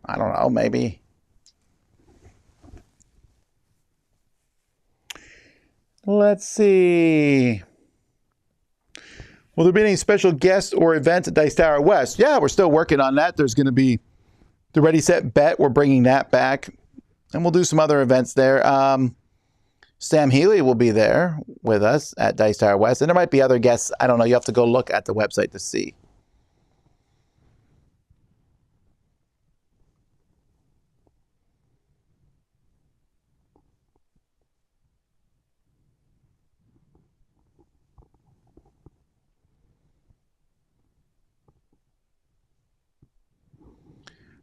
I don't know, maybe. Let's see. Will there be any special guests or events at Dice Tower West? Yeah, we're still working on that. There's going to be the Ready, Set, Bet. We're bringing that back. And we'll do some other events there. Sam Healy will be there with us at Dice Tower West. And there might be other guests. I don't know. You have to go look at the website to see.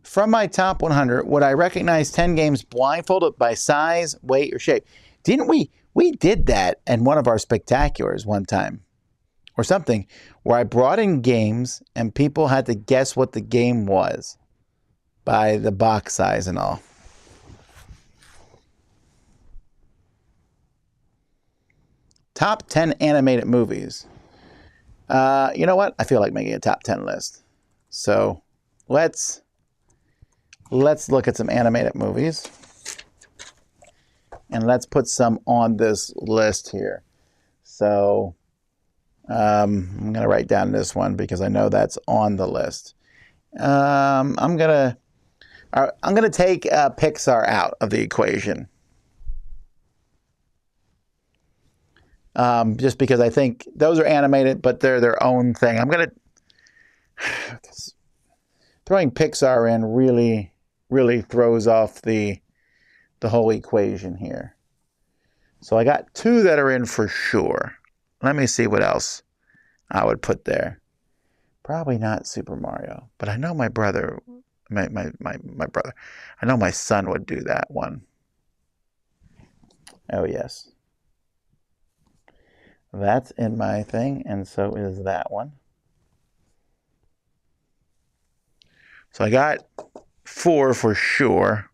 From my top 100, would I recognize 10 games blindfolded by size, weight, or shape? Didn't we? We did that in one of our spectaculars one time or something where I brought in games and people had to guess what the game was by the box size and all. Top 10 animated movies. You know what? I feel like making a top 10 list. So let's look at some animated movies. And let's put some on this list here. So I'm going to write down this one because I know that's on the list. I'm going to take Pixar out of the equation. Just because I think those are animated, but they're their own thing. I'm going to... Throwing Pixar in really throws off the whole equation here. So I got two that are in for sure. Let me see what else I would put there. Probably not Super Mario, but I know my brother, my brother, I know my son would do that one. Oh yes. That's in my thing, and so is that one. So I got 4 for sure.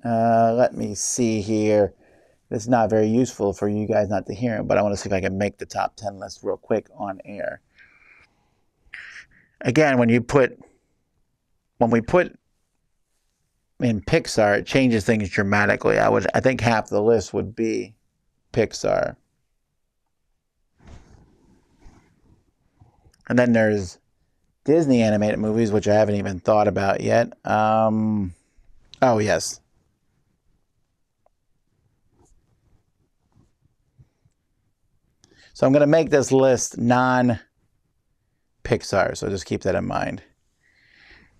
Let me see here. It's not very useful for you guys not to hear it, but I want to see if I can make the top 10 list real quick on air. Again, when we put in Pixar, it changes things dramatically. I think half the list would be Pixar. And then there's Disney animated movies, which I haven't even thought about yet. Oh, yes. So I'm going to make this list non-Pixar, so just keep that in mind.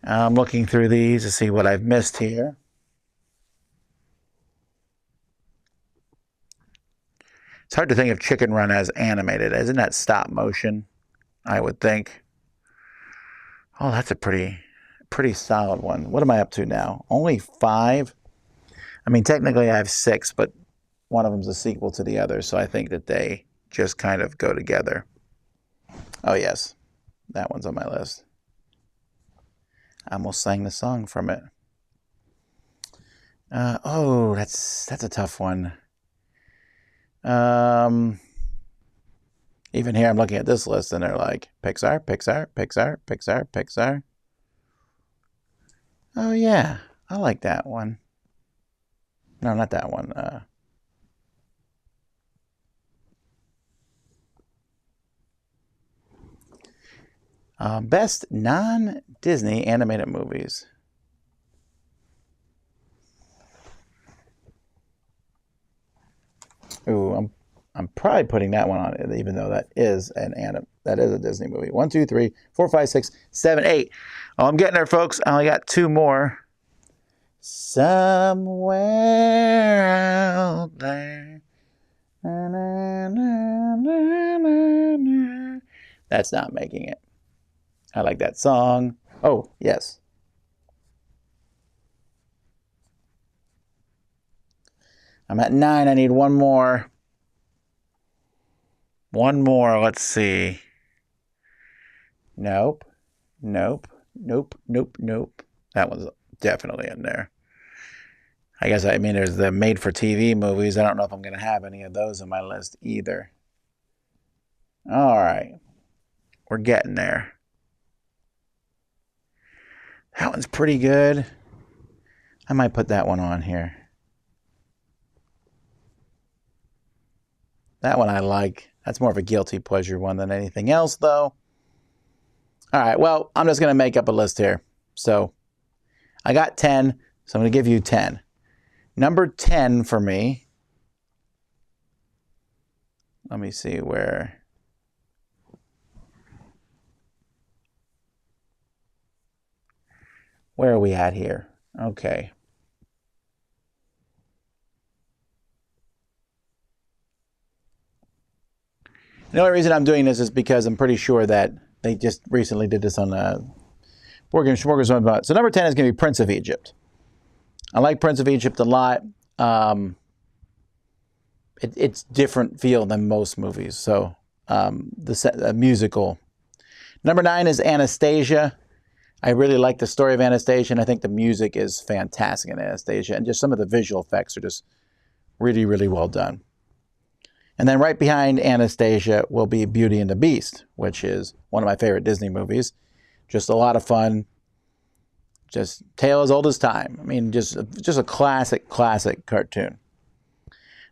I'm looking through these to see what I've missed here. It's hard to think of Chicken Run as animated. Isn't that stop motion? I would think. Oh, that's a pretty solid one. What am I up to now? Only 5? I mean, technically I have 6, but one of them's a sequel to the other, so I think that they just kind of go together. Oh, yes. That one's on my list. I almost sang the song from it. Oh, that's a tough one. Even here, I'm looking at this list, and they're like, Pixar, Pixar, Pixar, Pixar, Pixar. Oh, yeah. I like that one. No, not that one. Best non-Disney animated movies. Ooh, I'm probably putting that one on it, even though that is a Disney movie. 1, 2, 3, 4, 5, 6, 7, 8. Oh, I'm getting there, folks. I only got 2 more. Somewhere out there. Na, na, na, na, na, na. That's not making it. I like that song. Oh, yes. I'm at 9. I need one more. One more. Let's see. Nope. Nope. Nope. Nope. Nope. That one's definitely in there. I mean, there's the made-for-TV movies. I don't know if I'm going to have any of those on my list either. All right. We're getting there. That one's pretty good. I might put that one on here. That one I like. That's more of a guilty pleasure one than anything else, though. All right, well, I'm just going to make up a list here. So I got 10, so I'm going to give you 10. Number 10 for me. Let me see where. Where are we at here? Okay. The only reason I'm doing this is because I'm pretty sure that they just recently did this on Morgan. So number 10 is going to be Prince of Egypt. I like Prince of Egypt a lot. It's different feel than most movies. So the musical. Number 9 is Anastasia. I really like the story of Anastasia, and I think the music is fantastic in Anastasia, and just some of the visual effects are just really, really well done. And then right behind Anastasia will be Beauty and the Beast, which is one of my favorite Disney movies. Just a lot of fun. Just tale as old as time. I mean, just a classic cartoon.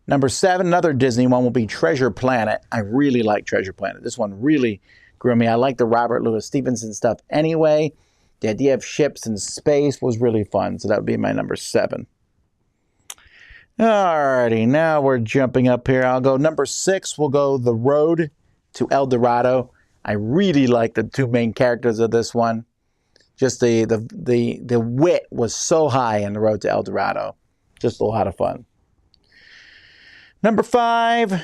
Number 7, another Disney one, will be Treasure Planet. I really like Treasure Planet. This one really grew me. I like the Robert Louis Stevenson stuff anyway. The idea of ships in space was really fun, so that would be my number 7. Alrighty, now we're jumping up here. I'll go number 6. We'll go The Road to El Dorado. I really like the 2 main characters of this one. Just the wit was so high in The Road to El Dorado. Just a lot of fun. Number 5,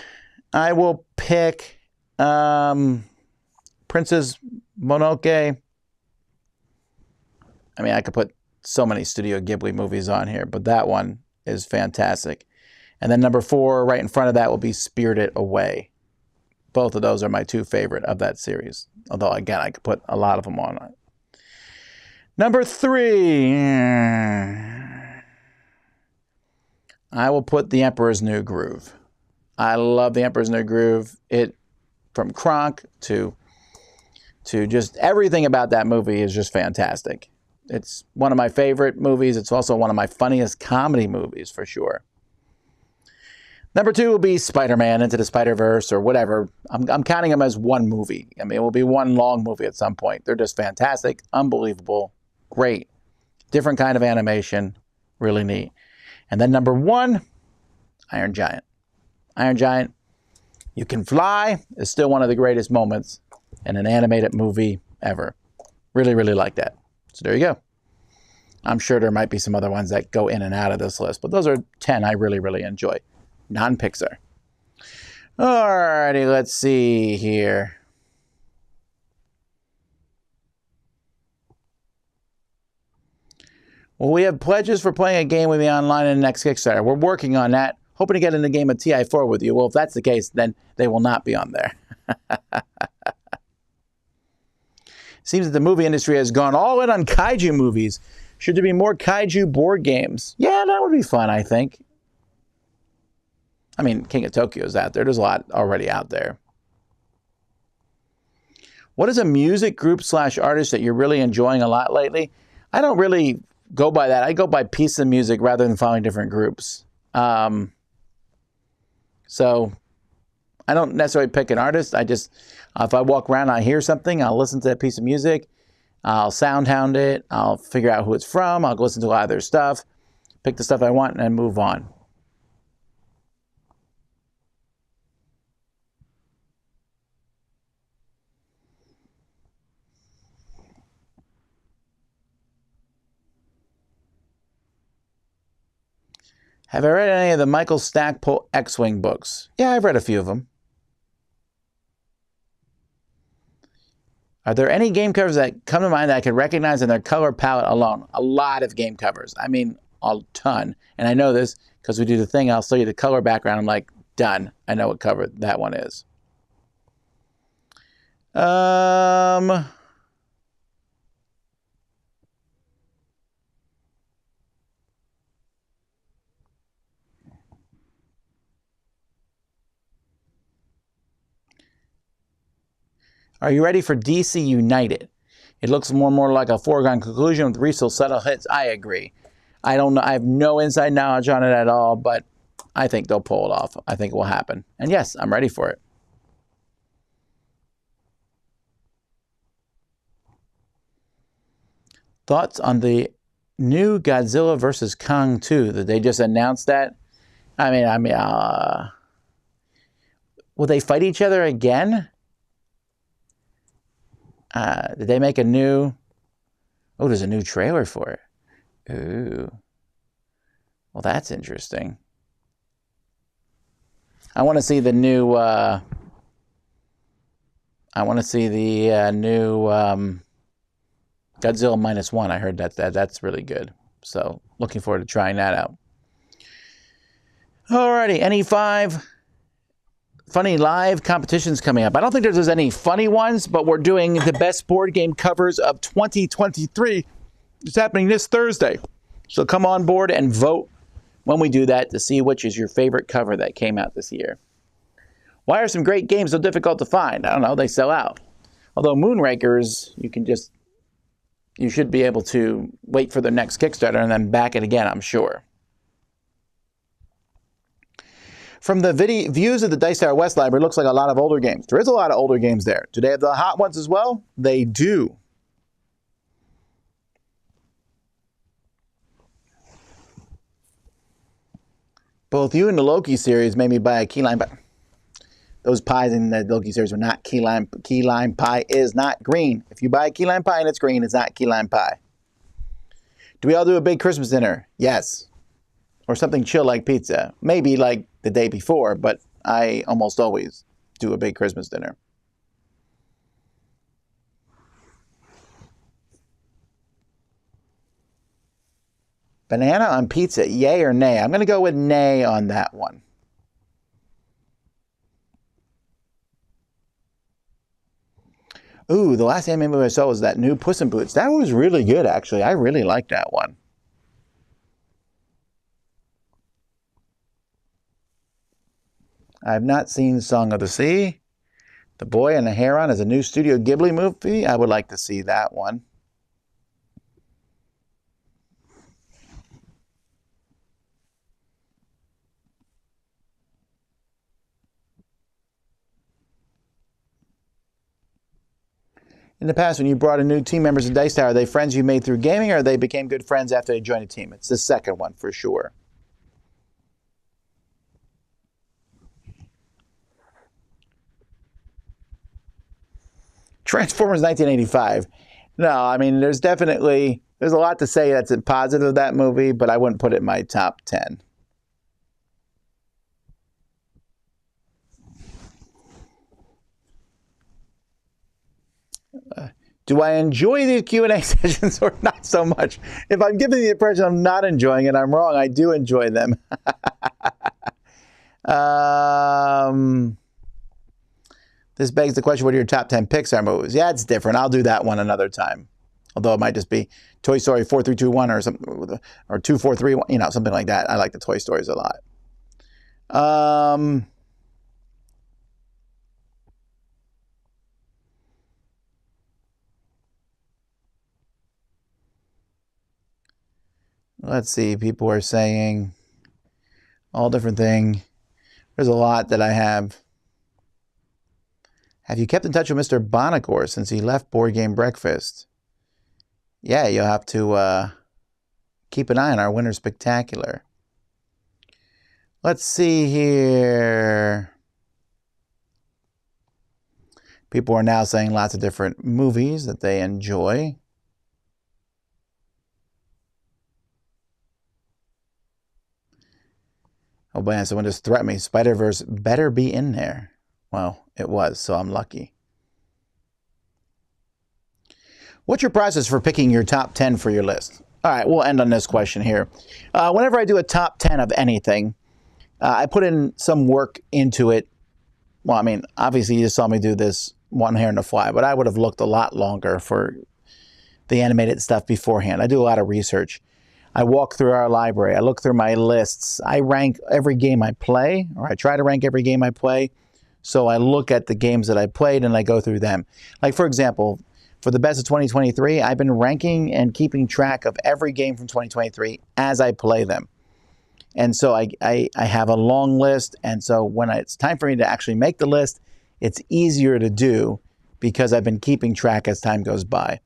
I will pick Princess Mononoke. I mean, I could put so many Studio Ghibli movies on here, but that one is fantastic. And then number 4, right in front of that, will be Spirited Away. Both of those are my 2 favorite of that series. Although, again, I could put a lot of them on it. Number 3, I will put The Emperor's New Groove. I love The Emperor's New Groove. From Kronk to just everything about that movie is just fantastic. It's one of my favorite movies. It's also one of my funniest comedy movies, for sure. Number 2 will be Spider-Man Into the Spider-Verse or whatever. I'm counting them as one movie. I mean, it will be one long movie at some point. They're just fantastic, unbelievable, great. Different kind of animation, really neat. And then number 1, Iron Giant. Iron Giant, you can fly, is still one of the greatest moments in an animated movie ever. Really, really like that. So there you go. I'm sure there might be some other ones that go in and out of this list, but those are 10 I really, really enjoy. Non-Pixar. Alrighty, let's see here. Well, we have pledges for playing a game with me online in the next Kickstarter. We're working on that. Hoping to get in the game of TI4 with you. Well, if that's the case, then they will not be on there. Seems that the movie industry has gone all in on kaiju movies. Should there be more kaiju board games? Yeah, that would be fun, I think. I mean, King of Tokyo is out there. There's a lot already out there. What is a music group / artist that you're really enjoying a lot lately? I don't really go by that. I go by piece of music rather than following different groups. So I don't necessarily pick an artist. I just, if I walk around and I hear something, I'll listen to that piece of music. I'll soundhound it. I'll figure out who it's from. I'll listen to a lot of their stuff, pick the stuff I want, and then move on. Have I read any of the Michael Stackpole X-Wing books? Yeah, I've read a few of them. Are there any game covers that come to mind that I could recognize in their color palette alone? A lot of game covers. I mean, a ton. And I know this because we do the thing. I'll show you the color background. I'm like, done. I know what cover that one is. Are you ready for DC United? It looks more and more like a foregone conclusion with recent subtle hits. I agree. I don't know. I have no inside knowledge on it at all, but I think they'll pull it off. I think it will happen. And yes, I'm ready for it. Thoughts on the new Godzilla vs. Kong 2? That they just announced that? Will they fight each other again? Did they make a new... Oh, there's a new trailer for it. Ooh. Well, that's interesting. I want to see the new... I want to see the new Godzilla -1. I heard that's really good. So, looking forward to trying that out. Alrighty, any 5 funny live competitions coming up. I don't think there's any funny ones, but we're doing the best board game covers of 2023. It's happening this Thursday. So come on board and vote when we do that to see which is your favorite cover that came out this year. Why are some great games so difficult to find? I don't know, they sell out. Although Moonrakers, you should be able to wait for the next Kickstarter and then back it again, I'm sure. From the views of the Dice Tower West Library, it looks like a lot of older games. There is a lot of older games there. Do they have the hot ones as well? They do. Both you and the Loki series made me buy a key lime pie. Those pies in the Loki series were not key lime. Key lime pie is not green. If you buy a key lime pie and it's green, it's not key lime pie. Do we all do a big Christmas dinner? Yes. Or something chill like pizza. Maybe like the day before, but I almost always do a big Christmas dinner. Banana on pizza, yay or nay? I'm going to go with nay on that one. Ooh, the last anime movie I saw was that new Puss in Boots. That was really good, actually. I really liked that one. I have not seen Song of the Sea. The Boy and the Heron is a new Studio Ghibli movie. I would like to see that one. In the past, when you brought in new team members to Dice Tower, are they friends you made through gaming, or they became good friends after they joined a team? It's the second one, for sure. Transformers 1985. No, I mean, there's a lot to say that's positive of that movie, but I wouldn't put it in my top 10. Do I enjoy these Q&A sessions or not so much? If I'm giving the impression I'm not enjoying it, I'm wrong. I do enjoy them. This begs the question, what are your top 10 Pixar movies? Yeah, it's different. I'll do that one another time. Although it might just be Toy Story 4, 3, 2, 1 or something, or 2, 4, 3, 1, something like that. I like the Toy Stories a lot. Let's see. People are saying all different things. There's a lot that I have. Have you kept in touch with Mr. Bonagor since he left Board Game Breakfast? Yeah, you'll have to keep an eye on our Winter Spectacular. Let's see here. People are now saying lots of different movies that they enjoy. Oh, man, someone just threatened me. Spider-Verse better be in there. Well, it was, so I'm lucky. What's your process for picking your top 10 for your list? All right, we'll end on this question here. Whenever I do a top 10 of anything, I put in some work into it. Well, I mean, obviously you just saw me do this one hair in the fly, but I would have looked a lot longer for the animated stuff beforehand. I do a lot of research. I walk through our library. I look through my lists. I rank every game I play, or I try to rank every game I play. So I look at the games that I played and I go through them. Like, for example, for the best of 2023, I've been ranking and keeping track of every game from 2023 as I play them. And so I have a long list. And so when it's time for me to actually make the list, it's easier to do because I've been keeping track as time goes by.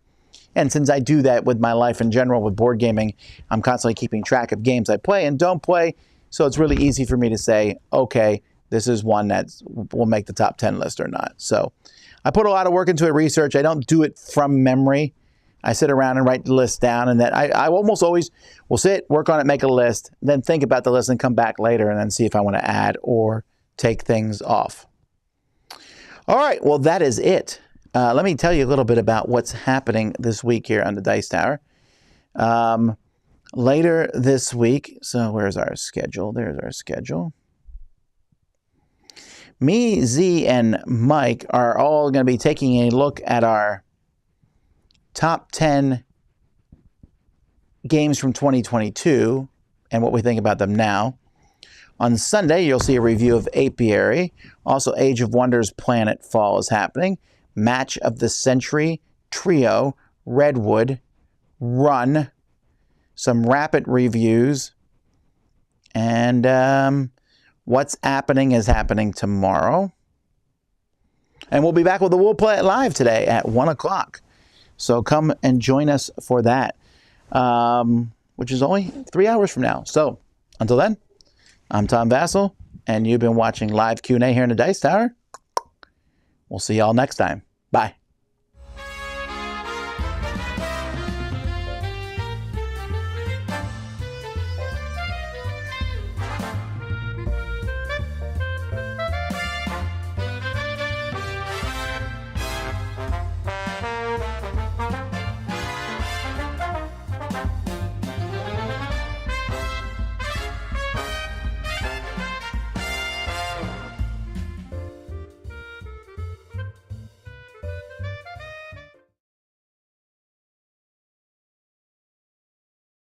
And since I do that with my life in general, with board gaming, I'm constantly keeping track of games I play and don't play. So it's really easy for me to say, okay, this is one that will make the top 10 list or not. So I put a lot of work into it, research. I don't do it from memory. I sit around and write the list down, and then I almost always will sit, work on it, make a list, then think about the list and come back later and then see if I want to add or take things off. All right, well, that is it. Let me tell you a little bit about what's happening this week here on the Dice Tower. Later this week, so where's our schedule? There's our schedule. Me, Z, and Mike are all going to be taking a look at our top 10 games from 2022 and what we think about them now. On Sunday, you'll see a review of Apiary. Also, Age of Wonders Planet Fall is happening. Match of the Century, Trio, Redwood, Run, some rapid reviews, and What's Happening is happening tomorrow. And we'll be back with the We'll Play It Live today at 1 o'clock. So come and join us for that, which is only 3 hours from now. So until then, I'm Tom Vasel, and you've been watching Live Q&A here in the Dice Tower. We'll see y'all next time. Bye.